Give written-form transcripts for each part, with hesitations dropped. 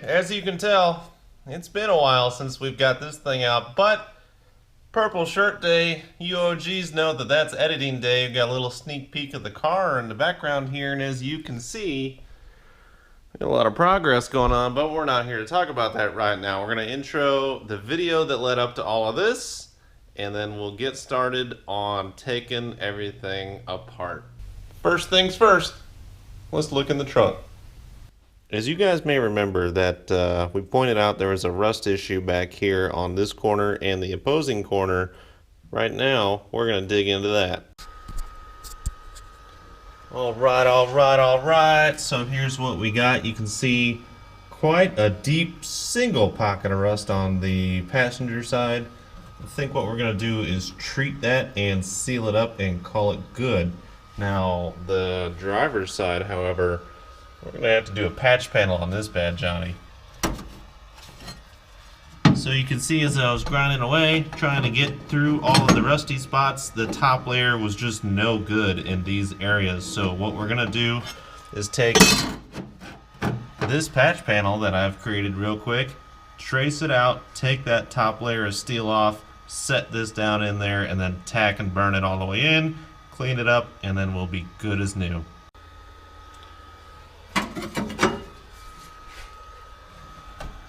as you can tell, it's been a while since we've got this thing out, but Purple Shirt Day, you OGs know that that's editing day. We've got a little sneak peek of the car in the background here, and as you can see, we've got a lot of progress going on, but we're not here to talk about that right now. We're going to intro the video that led up to all of this, and then we'll get started on taking everything apart. First things first, let's look in the trunk. As you guys may remember that we pointed out there was a rust issue back here on this corner and the opposing corner. Right now, we're going to dig into that. Alright. So here's what we got. You can see quite a deep single pocket of rust on the passenger side. I think what we're going to do is treat that and seal it up and call it good. Now, the driver's side, however, we're going to have to do a patch panel on this bad Johnny. So you can see as I was grinding away, trying to get through all of the rusty spots, the top layer was just no good in these areas. So what we're going to do is take this patch panel that I've created real quick, trace it out, take that top layer of steel off, set this down in there, and then tack and burn it all the way in, clean it up, and then we'll be good as new.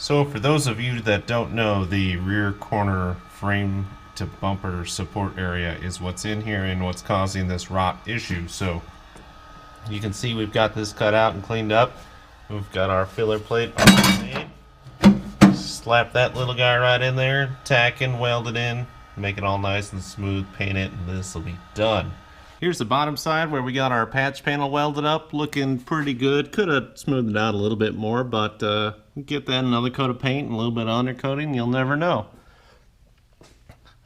So for those of you that don't know, the rear corner frame to bumper support area is what's in here and what's causing this rot issue. So you can see we've got this cut out and cleaned up. We've got our filler plate already made. Slap that little guy right in there, tack and weld it in, make it all nice and smooth, paint it, and this will be done. Here's the bottom side where we got our patch panel welded up, looking pretty good. Could have smoothed it out a little bit more, but get that another coat of paint and a little bit of undercoating, you'll never know.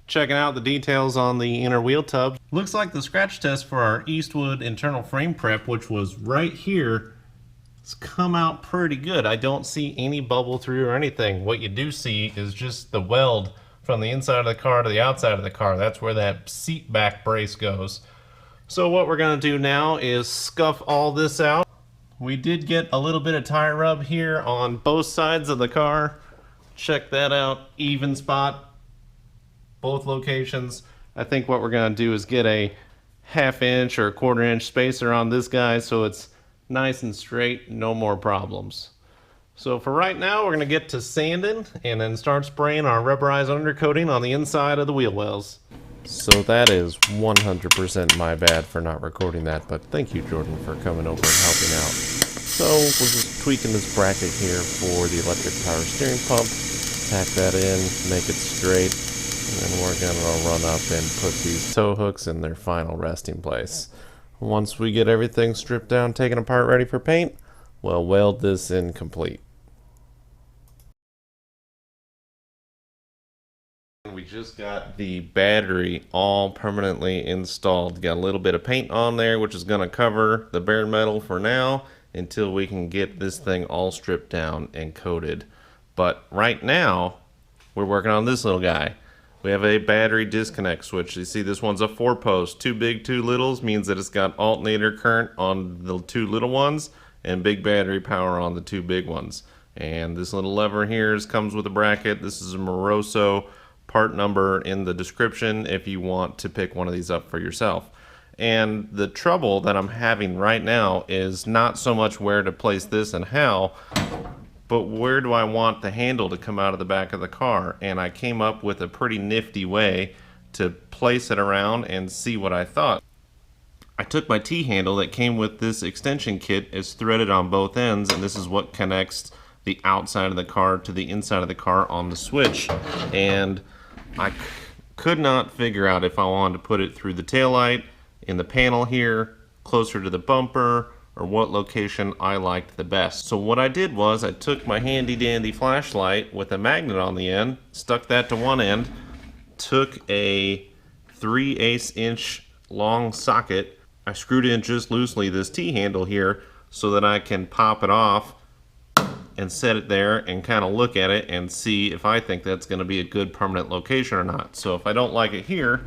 Checking out the details on the inner wheel tub. Looks like the scratch test for our Eastwood internal frame prep, which was right here, has come out pretty good. I don't see any bubble through or anything. What you do see is just the weld from the inside of the car to the outside of the car. That's where that seat back brace goes. So what we're going to do now is scuff all this out. We did get a little bit of tire rub here on both sides of the car. Check that out, even spot, both locations. I think what we're going to do is get a 1/2 inch or 1/4 inch spacer on this guy so it's nice and straight, no more problems. So for right now, we're going to get to sanding and then start spraying our rubberized undercoating on the inside of the wheel wells. So that is 100% my bad for not recording that, but thank you, Jordan, for coming over and helping out. So we're just tweaking this bracket here for the electric power steering pump, tack that in, make it straight, and then we're going to run up and put these tow hooks in their final resting place. Once we get everything stripped down, taken apart, ready for paint, we'll weld this in complete. We just got the battery all permanently installed. Got a little bit of paint on there, which is going to cover the bare metal for now until we can get this thing all stripped down and coated. But right now, we're working on this little guy. We have a battery disconnect switch. You see this one's a 4-post. 2 big, 2 littles means that it's got alternator current on the 2 little ones and big battery power on the 2 big ones. And this little lever here comes with a bracket. This is a Moroso. Part number in the description if you want to pick one of these up for yourself. And the trouble that I'm having right now is not so much where to place this and how, but where do I want the handle to come out of the back of the car. And I came up with a pretty nifty way to place it around and see what I thought. I took my T-handle that came with this extension kit, it's threaded on both ends, and this is what connects the outside of the car to the inside of the car on the switch. And I could not figure out if I wanted to put it through the taillight, in the panel here, closer to the bumper, or what location I liked the best. So what I did was I took my handy dandy flashlight with a magnet on the end, stuck that to one end, took a 3/8 inch long socket, I screwed in just loosely this T-handle here so that I can pop it off and set it there and kind of look at it and see if I think that's going to be a good permanent location or not. So if I don't like it here,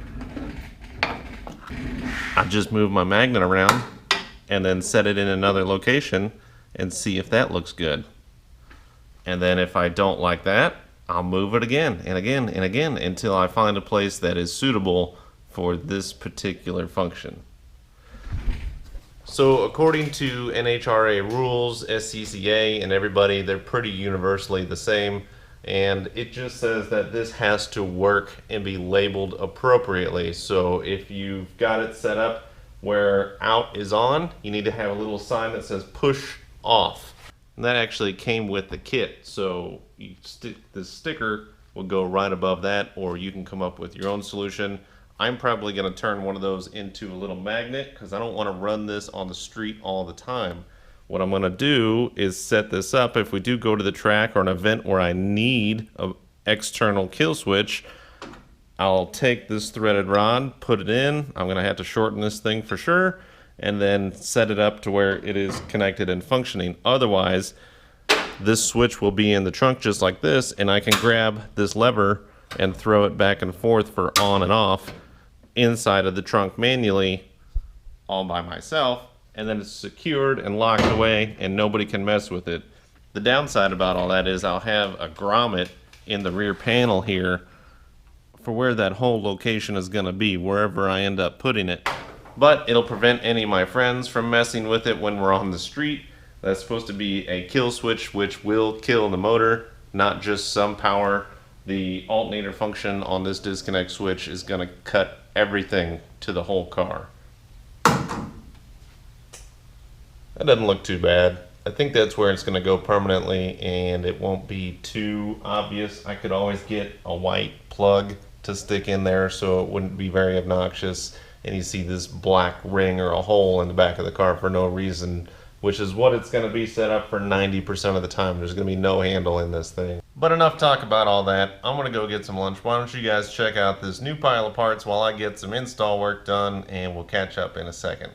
I just move my magnet around and then set it in another location and see if that looks good. And then if I don't like that, I'll move it again and again and again until I find a place that is suitable for this particular function. So according to NHRA rules, SCCA, and everybody, they're pretty universally the same. And it just says that this has to work and be labeled appropriately. So if you've got it set up where out is on, you need to have a little sign that says push off. And that actually came with the kit. So this sticker will go right above that, or you can come up with your own solution. I'm probably going to turn one of those into a little magnet because I don't want to run this on the street all the time. What I'm going to do is set this up if we do go to the track or an event where I need an external kill switch. I'll take this threaded rod, put it in. I'm going to have to shorten this thing for sure, and then set it up to where it is connected and functioning. Otherwise, this switch will be in the trunk just like this, and I can grab this lever and throw it back and forth for on and off inside of the trunk manually all by myself, and then it's secured and locked away and nobody can mess with it. The downside about all that is I'll have a grommet in the rear panel here for where that whole location is going to be, wherever I end up putting it. But it'll prevent any of my friends from messing with it when we're on the street. That's supposed to be a kill switch which will kill the motor, not just some power. The alternator function on this disconnect switch is going to cut everything to the whole car. That doesn't look too bad. I think that's where it's going to go permanently and it won't be too obvious. I could always get a white plug to stick in there so it wouldn't be very obnoxious and you see this black ring or a hole in the back of the car for no reason, which is what it's going to be set up for 90% of the time. There's going to be no handle in this thing. But enough talk about all that. I'm going to go get some lunch. Why don't you guys check out this new pile of parts while I get some install work done, and we'll catch up in a second.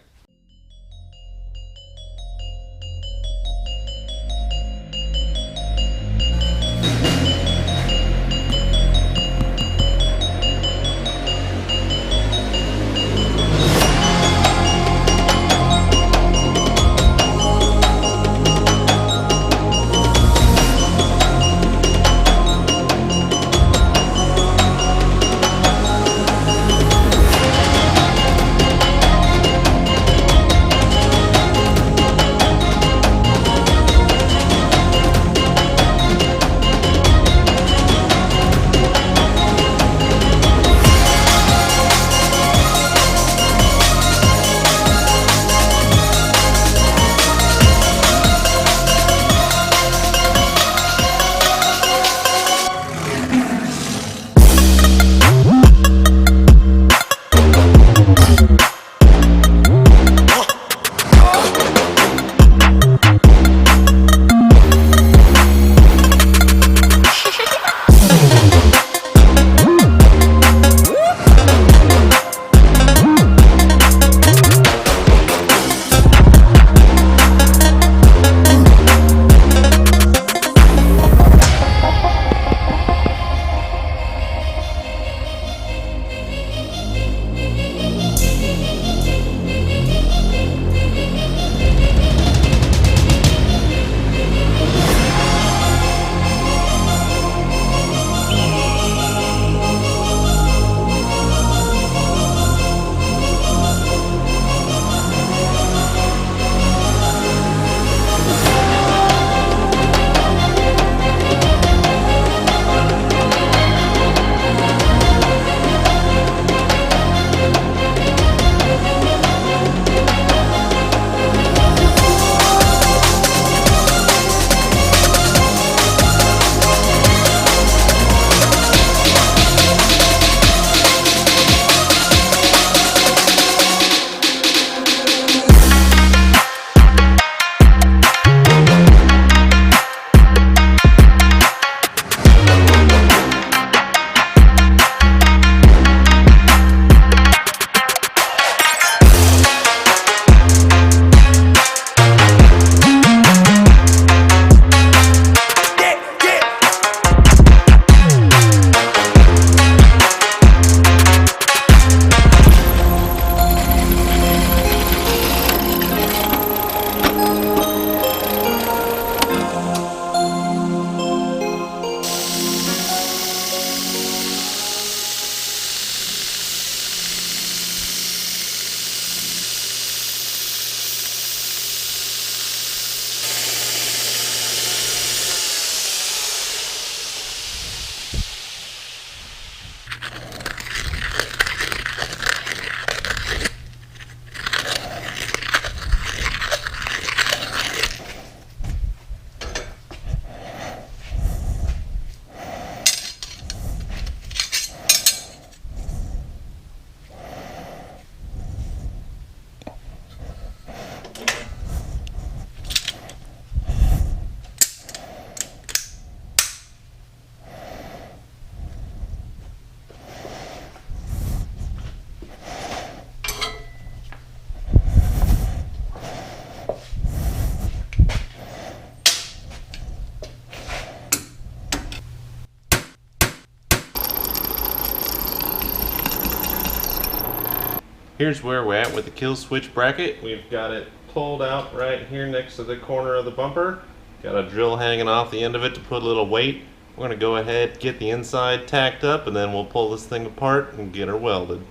Here's where we're at with the kill switch bracket. We've got it pulled out right here next to the corner of the bumper. Got a drill hanging off the end of it to put a little weight. We're going to go ahead, get the inside tacked up, and then we'll pull this thing apart and get her welded.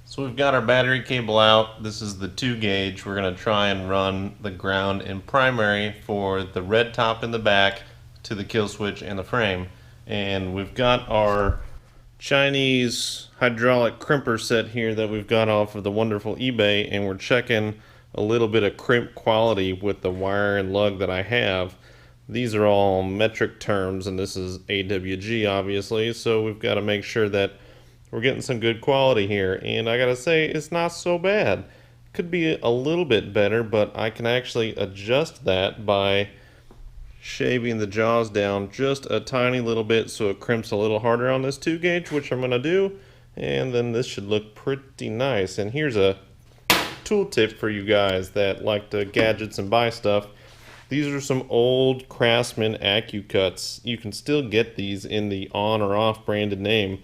So we've got our battery cable out. This is the 2 gauge. We're going to try and run the ground and primary for the red top in the back to the kill switch and the frame. And we've got our Chinese hydraulic crimper set here that we've got off of the wonderful eBay, and we're checking a little bit of crimp quality with the wire and lug that I have. These are all metric terms, and this is AWG obviously, so we've got to make sure that we're getting some good quality here. And I gotta say, it's not so bad. Could be a little bit better, but I can actually adjust that by shaving the jaws down just a tiny little bit so it crimps a little harder on this 2 gauge, which I'm gonna do, and then this should look pretty nice. And here's a tool tip for you guys that like to gadgets and buy stuff. These are some old Craftsman AccuCuts. You can still get these in the on or off branded name.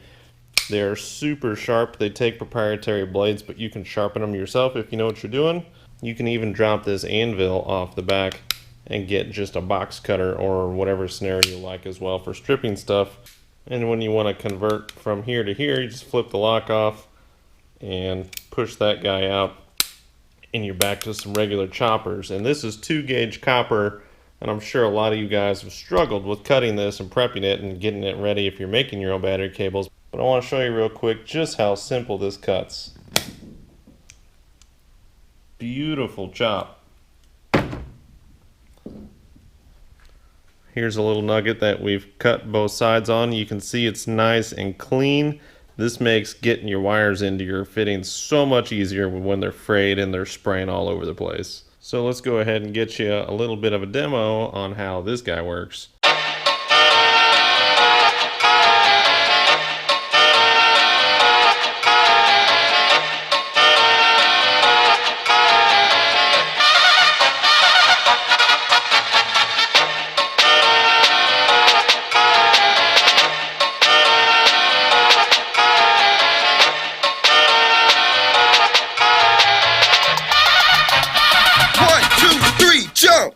They're super sharp. They take proprietary blades, but you can sharpen them yourself if you know what you're doing. You can even drop this anvil off the back and get just a box cutter or whatever scenario you like as well for stripping stuff. And when you want to convert from here to here, you just flip the lock off and push that guy out, and you're back to some regular choppers. And this is 2 gauge copper, and I'm sure a lot of you guys have struggled with cutting this and prepping it and getting it ready if you're making your own battery cables. But I want to show you real quick just how simple this cuts. Beautiful chop. Here's a little nugget that we've cut both sides on. You can see it's nice and clean. This makes getting your wires into your fittings so much easier when they're frayed and they're spraying all over the place. So let's go ahead and get you a little bit of a demo on how this guy works. Jump!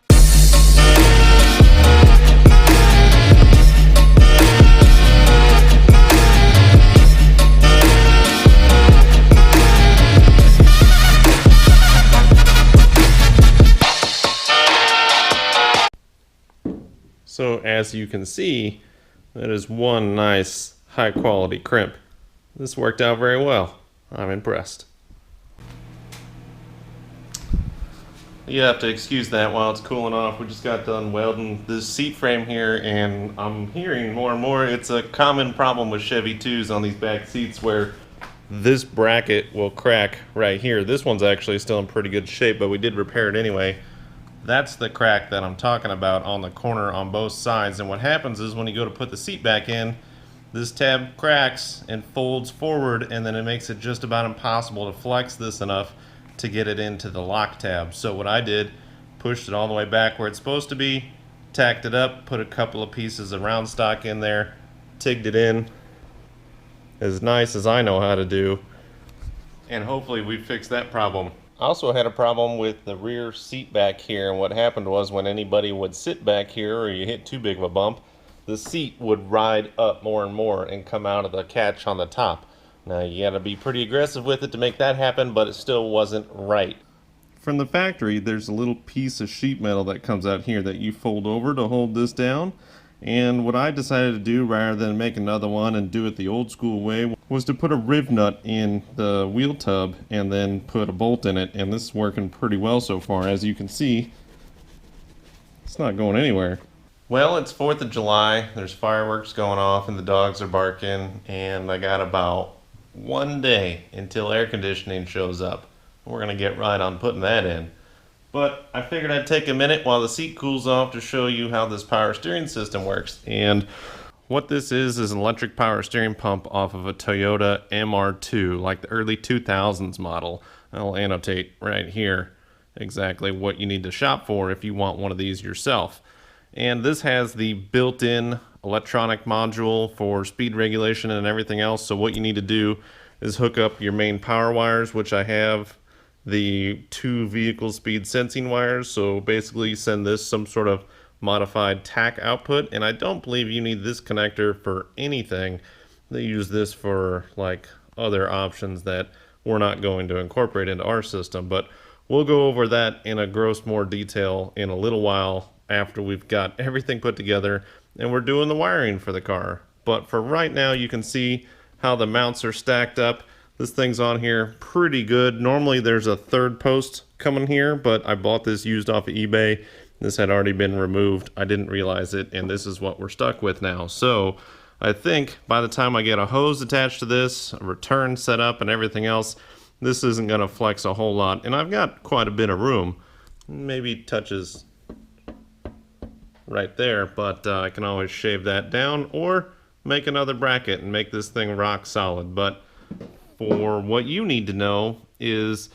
So as you can see, that is one nice high quality crimp. This worked out very well. I'm impressed. You have to excuse that while it's cooling off. We just got done welding this seat frame here, and I'm hearing more and more it's a common problem with Chevy 2s on these back seats where this bracket will crack right here. This one's actually still in pretty good shape, but we did repair it anyway. That's the crack that I'm talking about on the corner on both sides. And what happens is when you go to put the seat back in, this tab cracks and folds forward, and then it makes it just about impossible to flex this enough to get it into the lock tab. So what I did, pushed it all the way back where it's supposed to be, tacked it up, put a couple of pieces of round stock in there, tigged it in as nice as I know how to do, and hopefully we fixed that problem. I also had a problem with the rear seat back here, and what happened was when anybody would sit back here or you hit too big of a bump, the seat would ride up more and more and come out of the catch on the top. Now you gotta be pretty aggressive with it to make that happen, but it still wasn't right. From the factory, there's a little piece of sheet metal that comes out here that you fold over to hold this down. And what I decided to do, rather than make another one and do it the old school way, was to put a riv nut in the wheel tub and then put a bolt in it. And this is working pretty well so far. As you can see, it's not going anywhere. Well, it's 4th of July. There's fireworks going off and the dogs are barking. And I got about 1 day until air conditioning shows up. We're gonna get right on putting that in. But I figured I'd take a minute while the seat cools off to show you how this power steering system works. And what this is an electric power steering pump off of a Toyota MR2, like the early 2000s model. I'll annotate right here exactly what you need to shop for if you want one of these yourself. And this has the built-in electronic module for speed regulation and everything else. So what you need to do is hook up your main power wires, which I have the 2 vehicle speed sensing wires. So basically send this some sort of modified TAC output, and I don't believe you need this connector for anything. They use this for like other options that we're not going to incorporate into our system, but we'll go over that in a gross more detail in a little while after we've got everything put together and we're doing the wiring for the car. But for right now, you can see how the mounts are stacked up. This thing's on here pretty good. Normally there's a third post coming here, but I bought this used off of eBay. This had already been removed. I didn't realize it, and this is what we're stuck with now. So I think by the time I get a hose attached to this, a return set up and everything else, this isn't gonna flex a whole lot. And I've got quite a bit of room. Maybe touches right there, but I can always shave that down or make another bracket and make this thing rock solid. But for what you need to know is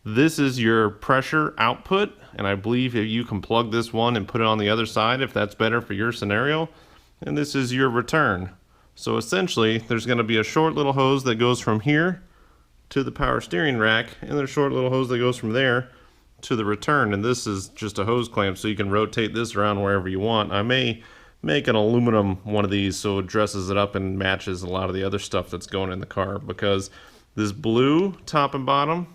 this is your pressure output, and I believe if you can plug this one and put it on the other side if that's better for your scenario, and this is your return. So essentially there's going to be a short little hose that goes from here to the power steering rack, and there's a short little hose that goes from there to the return, and this is just a hose clamp so you can rotate this around wherever you want. I may make an aluminum one of these so it dresses it up and matches a lot of the other stuff that's going in the car, because this blue top and bottom,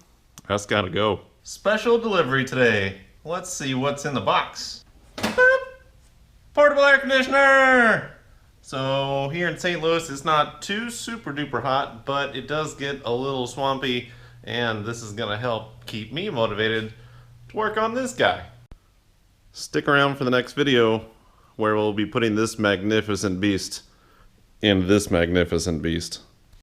that's gotta go. Special delivery today. Let's see what's in the box. Boop. Portable air conditioner! So here in St. Louis, it's not too super duper hot, but it does get a little swampy, and this is gonna help keep me motivated to work on this guy. Stick around for the next video where we'll be putting this magnificent beast in this magnificent beast.